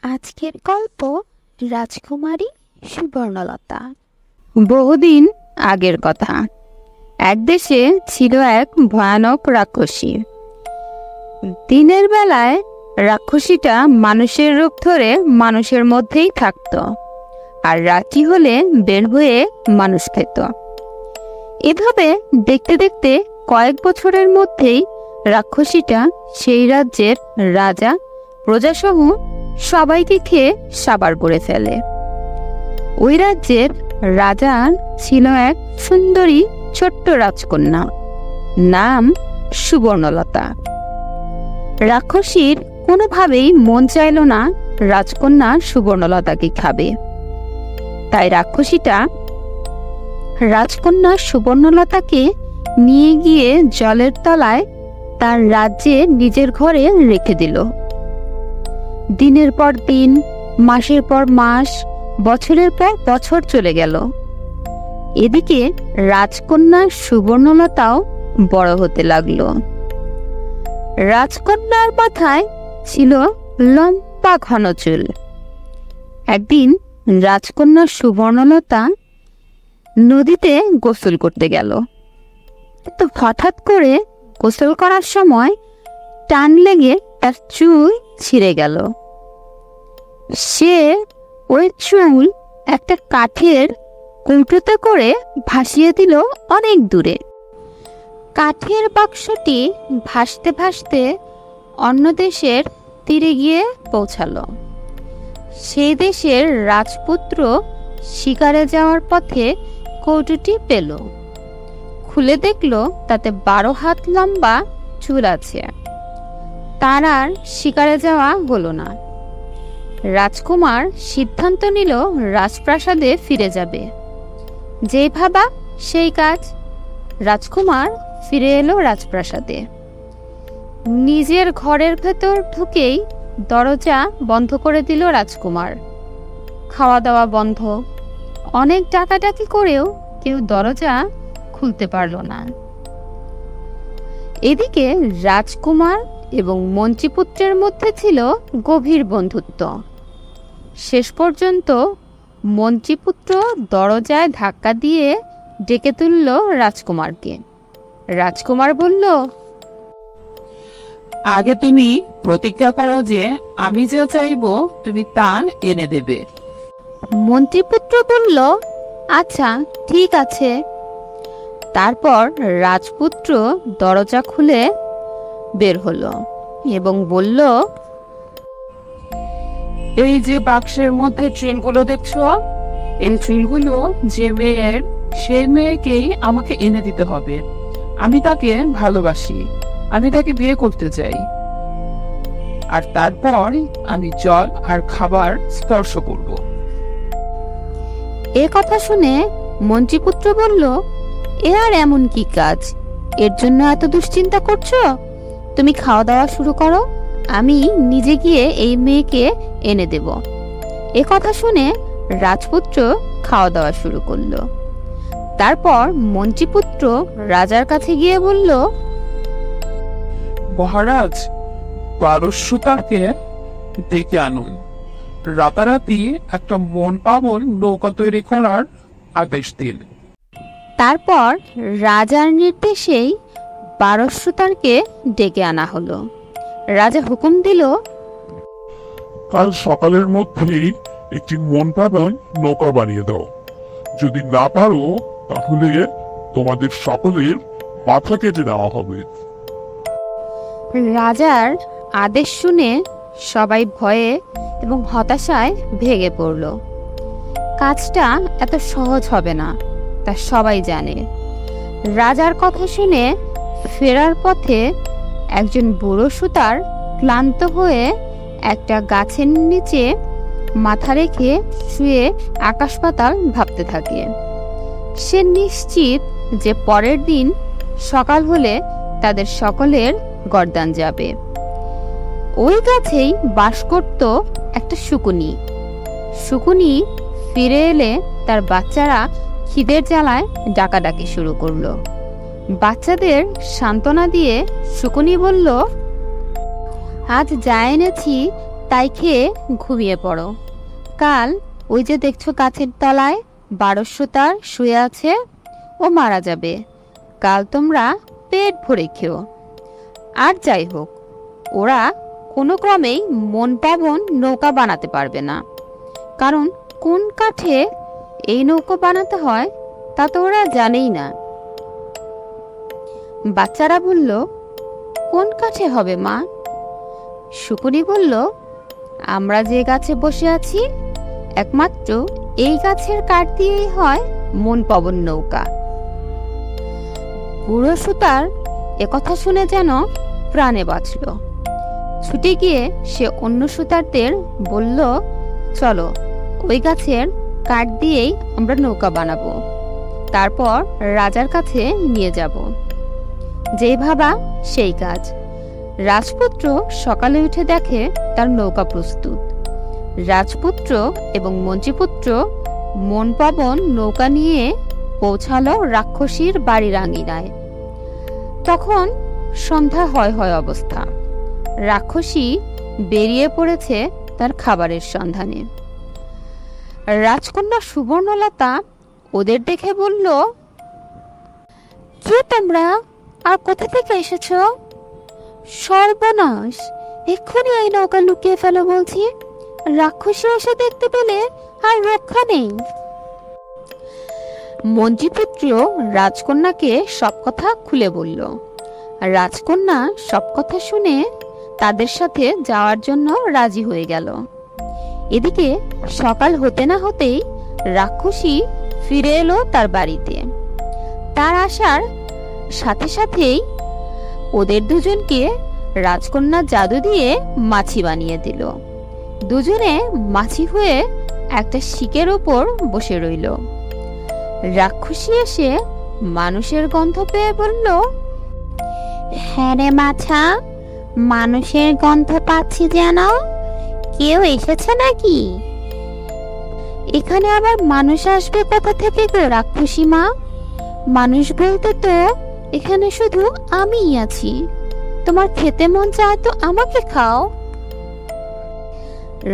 আজকের গল্প রাজকুমারী সুবর্ণলতা। বহুদিন আগের কথা। এক দেশে ছিল এক ভয়ানক রাক্ষসী। দিনের বেলায় রাক্ষসীটা মানুষের রূপ ধরে মানুষের মধ্যেই থাকত, আর রাত্রি হলে বের হয়ে মানুষ খেত। এভাবে দেখতে দেখতে কয়েক বছরের মধ্যেই রাক্ষসীটা সেই রাজ্যের রাজা, প্রজাসহ সবাইকে খেয়ে সাবার করে ফেলে। ওই রাজ্যের রাজার ছিল এক সুন্দরী ছোট্ট রাজকন্যা, নাম সুবর্ণলতা। রাক্ষসীর কোনোভাবেই মন চাইল না রাজকন্যা সুবর্ণলতাকে খাবে। তাই রাক্ষসীটা রাজকন্যা সুবর্ণলতাকে নিয়ে গিয়ে জলের তলায় তার রাজ্যে নিজের ঘরে রেখে দিল। দিনের পর দিন, মাসের পর মাস, বছরের পর বছর চলে গেল। এদিকে রাজকন্যা সুবর্ণলতাও বড় হতে লাগলো। রাজকন্যার মাথায় ছিল লম্বা ঘন চুল। একদিন রাজকন্যা সুবর্ণলতা নদীতে গোসল করতে গেল। তো হঠাৎ করে গোসল করার সময় টান লেগে তার চুল ছিঁড়ে গেল। সে ওই চুল একটা কাঠের কৌটোতে করে ভাসিয়ে দিল অনেক দূরে। কাঠের বাক্সটি ভাসতে ভাসতে অন্য দেশের তীরে গিয়ে পৌঁছালো। সেই দেশের রাজপুত্র শিকারে যাওয়ার পথে কৌটোটি পেল। খুলে দেখল তাতে 12 হাত লম্বা চুল আছে। তার আর শিকারে যাওয়া হলো না। রাজকুমার সিদ্ধান্ত নিল রাজপ্রাসাদে ফিরে যাবে। যেই ভাবা সেই কাজ। রাজকুমার ফিরে এলো রাজপ্রাসাদে। নিজের ঘরের ভেতর ঢুকেই দরজা বন্ধ করে দিল রাজকুমার। খাওয়া দাওয়া বন্ধ। অনেক ডাকাডাকি করেও কেউ দরজা খুলতে পারল না। এদিকে রাজকুমার এবং মন্ত্রীপুত্রের মধ্যে ছিল গভীর বন্ধুত্ব। শেষ পর্যন্ত মন্ত্রীপুত্র দরজায় ধাক্কা দিয়ে ডেকে তুলল রাজকুমারকে। রাজকুমার বলল, আগে তুমি প্রতিজ্ঞা করো যে আমি যা চাইবো তুমি তা এনে দেবে। মন্ত্রীপুত্র বলল, আচ্ছা ঠিক আছে। তারপর রাজপুত্র দরজা খুলে বের হলো এবং বলল, এই যে বাক্সের মধ্যে ট্রেনগুলো দেখছো, এই ট্রেনগুলো যে মেয়ের, সেই মেয়েকেই আমাকে এনে দিতে হবে। আমি তাকে ভালোবাসি, আমি তাকে বিয়ে করতে চাই। আর তারপর আমি জল আর খাবার স্পর্শ করব। এ কথা শুনে মন্ত্রীপুত্র বলল, এ আর এমন কি কাজ, এর জন্য এত দুশ্চিন্তা করছো? তুমি খাওয়া দাওয়া শুরু করো, আমি নিজে গিয়ে এই মেয়েকে এনে দেব। এ কথা শুনে রাজপুত্র খাওয়া দাওয়া শুরু করলো। তারপর মন্ত্রীপুত্র রাজার কাছে গিয়ে বলল, মহারাজ, পারস্যতাকে ডেকে আনুন। রাতারাতি একটা মন পাগল নৌকা তৈরি করার আদেশ দিন। তারপর রাজার নির্দেশেই পারস্যতারকে ডেকে আনা হলো। রাজা হুকুম দিল, কাল সকালের মধ্যেই একটি মন পাগল নৌকা বানিয়ে দাও। যদি না পারো তাহলে তোমাদের সকলের মাথা কেটে নেওয়া হবে। রাজার আদেশ শুনে সবাই ভয়ে এবং হতাশায় ভেঙে পড়ল। কাজটা এত সহজ হবে না তা সবাই জানে। রাজার কথা শুনে ফেরার পথে একজন বুড়ো সুতার ক্লান্ত হয়ে একটা গাছের নিচে মাথা রেখে শুয়ে আকাশ পাতাল ভাবতে থাকে। সে নিশ্চিত যে পরের দিন সকাল হলে তাদের সকলের গর্দান যাবে। ওই গাছেই বাস করত একটা শকুনি। শকুনি ফিরে এলে তার বাচ্চারা খিদের জ্বালায় ডাকাডাকি শুরু করলো। বাচ্চাদের সান্ত্বনা দিয়ে শকুনি বলল, আজ যা এনেছি তাই খেয়ে ঘুমিয়ে পড়ো। কাল ওই যে দেখছো গাছের তলায় 12 সুতার শুয়ে আছে, ও মারা যাবে। কাল তোমরা পেট ভরে খেও। আর যাই হোক, ওরা কোনো ক্রমেই মন পাবন নৌকা বানাতে পারবে না, কারণ কোন কাঠে এই নৌকা বানাতে হয় তা তো ওরা জানেই না। বাচ্চারা বলল, কোন কাঠে হবে মা? শকুনি বলল, আমরা যে গাছে বসে আছি একমাত্র এই গাছের কাঠ দিয়েই হয় মন পবন নৌকা। বুড়ো সুতার একথা শুনে যেন প্রাণে বাঁচল। ছুটে গিয়ে সে অন্য সুতারদের বলল, চলো ওই গাছের কাঠ দিয়েই আমরা নৌকা বানাবো, তারপর রাজার কাছে নিয়ে যাব। যেই ভাবা সেই কাজ। রাজপুত্র সকালে উঠে দেখে তার নৌকা প্রস্তুত। রাজপুত্র এবং মন্ত্রীপুত্র মন পবন নৌকা নিয়ে পৌঁছালো রাক্ষসীর বাড়ির আঙিনায়। তখন সন্ধ্যা হয় অবস্থা। রাক্ষসী বেরিয়ে পড়েছে তার খাবারের সন্ধানে। রাজকন্যা সুবর্ণলতা ওদের দেখে বলল, কে তোমরা, আর কোথা থেকে এসেছো? সর্বনাশ, এক্ষুনি এই নৌকা লুকিয়ে ফেলো বলছি। রাক্ষসী এসে দেখতে পেলে আর রক্ষা নেই। মন্ত্রীপুত্র রাজকন্যাকে সব কথা খুলে বলল। রাজকন্যা সব কথা শুনে তাদের সাথে যাওয়ার জন্য রাজি হয়ে গেল। এদিকে সকাল হতে না হতেই রাক্ষসী ফিরে এলো তার বাড়িতে। তার আসার সাথে সাথেই ওদের দুজনকে রাজকন্যা জাদু দিয়ে মাছি বানিয়ে দিল। দুজনে মাছি হয়ে একটা শিকের উপর বসে রইল। রাক্ষসী এসে মানুষের গন্ধ পেয়ে বলল, হ্যাঁ রে মাছা, মানুষের গন্ধ পাচ্ছি যেন। কেউ এসেছে নাকি? এখানে আবার মানুষ আসবে কোথা থেকে গো রাক্ষসী মা? মানুষ বলতে তো এখানে শুধু আমিই আছি। তোমার খেতে মন চায় তো আমাকে খাও।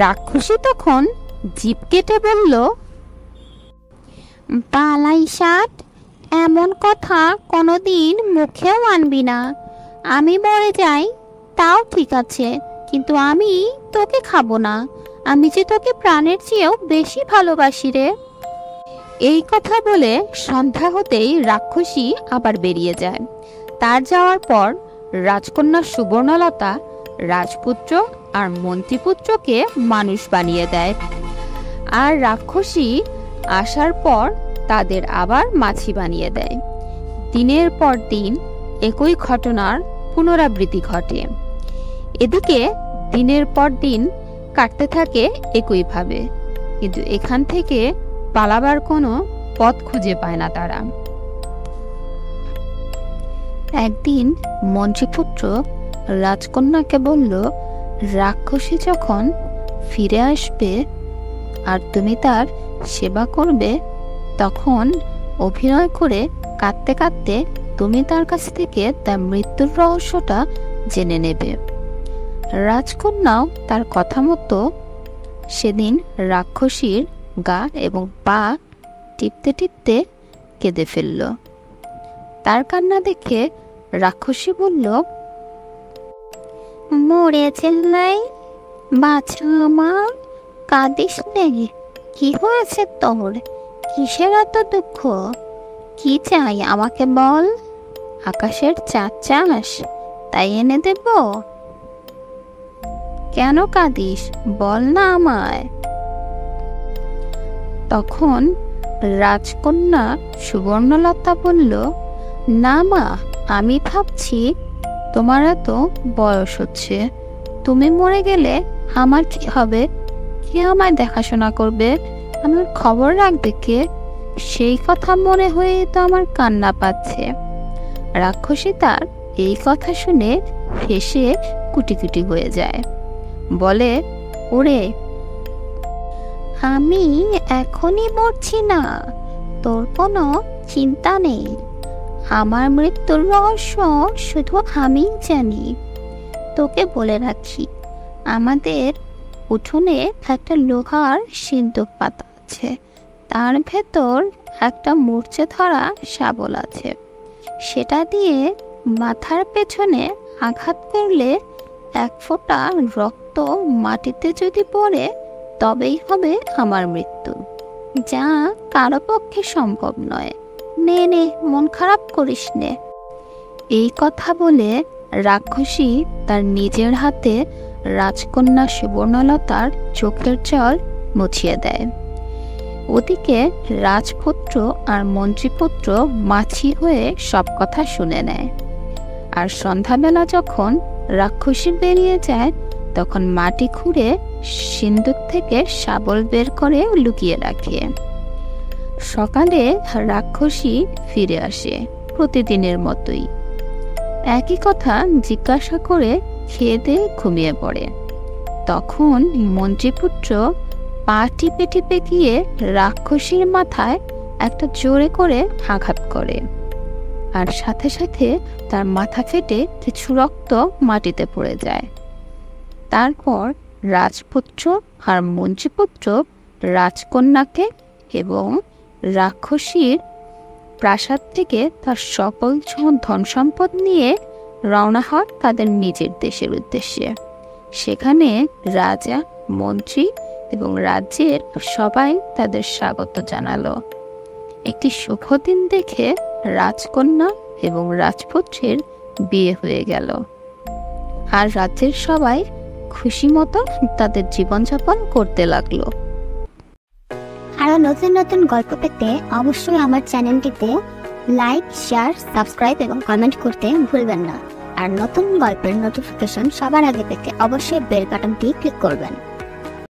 রাক্ষসী তখন জিভ কেটে বলল, পালাই ষাট, এমন কথা কোনোদিন মুখেও আনবি না। আমি মরে যাই তাও ঠিক আছে, কিন্তু আমি তোকে খাবো না। আমি যে তোকে প্রাণের চেয়েও বেশি ভালোবাসি রে। এই কথা বলে সন্ধ্যা হতেই রাক্ষসী আবার বেরিয়ে যায়। তার যাওয়ার পর রাজকন্যা সুবর্ণলতা রাজপুত্র আর মন্ত্রীপুত্রকে মানুষ বানিয়ে দেয়। আর রাক্ষসী আসার পর তাদের আবার মাছি বানিয়ে দেয়। দিনের পর দিন একই ঘটনার পুনরাবৃত্তি ঘটে। এদিকে দিনের পর দিন কাটতে থাকে একইভাবে, কিন্তু এখান থেকে পালাবার কোনো পথ খুঁজে পায় না তারা। একদিন মন্ত্রীপুত্র রাজকন্যাকে বলল, রাক্ষসী যখন ফিরে আসবে আর তুমি তার সেবা করবে, তখন অভিনয় করে কাঁদতে কাঁদতে তুমি তার কাছ থেকে তার মৃত্যুর রহস্যটা জেনে নেবে। রাজকন্যাও তার কথা মতো সেদিন রাক্ষসীর গা এবং পা টিপতে টিপতে কেঁদে ফেলল। তার কান্না দেখে রাক্ষসী বলল, মরেছে নাই বাছা আমার, কাঁদিস নে। কি হয়েছে তোর? কিসের এত দুঃখ? কি চাই আমাকে বল। আকাশের চাঁদ চাস? তাই এনে দেব। কেন কাঁদিস বল না আমায়। তখন রাজকন্যা সুবর্ণলতা বলল, না মা, আমি ভাবছি তোমার এত বয়স হচ্ছে, তুমি মরে গেলে আমার কি হবে? কে আমায় দেখাশোনা করবে? আমার খবর রাখবে কে? সেই কথা মনে হয়ে তো আমার কান্না পাচ্ছে। রাক্ষসী তার এই কথা শুনে হেসে কুটি কুটি হয়ে যায়। বলে, ওরে, আমি এখনই মরছি না, তোর কোনো চিন্তা নেই। আমার মৃত্যুর রহস্য শুধু আমিই জানি। তোকে বলে রাখি, আমাদের উঠোনে একটা লোহার সিন্দুক পাতা আছে, তার ভেতর একটা মূর্ছে ধরা শাবল আছে। সেটা দিয়ে মাথার পেছনে আঘাত করলে এক ফোঁটা রক্ত মাটিতে যদি পড়ে তবেই হবে আমার মৃত্যু, যা কারো পক্ষে সম্ভব নয়। নে নে, মন খারাপ করিস নে। এই কথা বলে রাক্ষসী তার নিজের হাতে রাজকন্যা সুবর্ণলতার চোখের জল মুছিয়ে দেয়। ওদিকে রাজপুত্র আর মন্ত্রীপুত্র মাছি হয়ে সব কথা শুনে নেয়। আর সন্ধ্যাবেলা যখন রাক্ষসী বেরিয়ে যায়, তখন মাটি খুঁড়ে সিন্দুক থেকে শাবল বের করে লুকিয়ে রাখে। সকালে রাক্ষসী ফিরে আসে প্রতিদিনের মতোই, একই কথা জিজ্ঞাসা করে খেয়ে দিয়ে ঘুমিয়ে পড়ে। তখন মন্ত্রীপুত্র পা টিপে টিপে গিয়ে রাক্ষসীর মাথায় একটা জোরে করে আঘাত করে, আর সাথে সাথে তার মাথা ফেটে কিছু রক্ত মাটিতে পড়ে যায়। তারপর রাজপুত্র আর মন্ত্রীপুত্র রাজকন্যাকে এবং রাক্ষসীর প্রাসাদ থেকে তার সকল ধন সম্পদ নিয়ে রওনা হয় তাদের নিজের দেশের উদ্দেশ্যে। সেখানে রাজা, মন্ত্রী এবং রাজ্যের সবাই তাদের স্বাগত জানালো। একটি শুভ দিন দেখে রাজকন্যা এবং রাজপুত্রের বিয়ে হয়ে গেল, আর রাজ্যের সবাই খুশি মতো তাদের জীবনযাপন করতে লাগলো। আরো নতুন নতুন গল্প পেতে অবশ্যই আমার চ্যানেলটিতে লাইক, শেয়ার, সাবস্ক্রাইব এবং কমেন্ট করতে ভুলবেন না। আর নতুন গল্পের নোটিফিকেশন সবার আগে পেতে অবশ্যই বেল বাটনটি ক্লিক করবেন।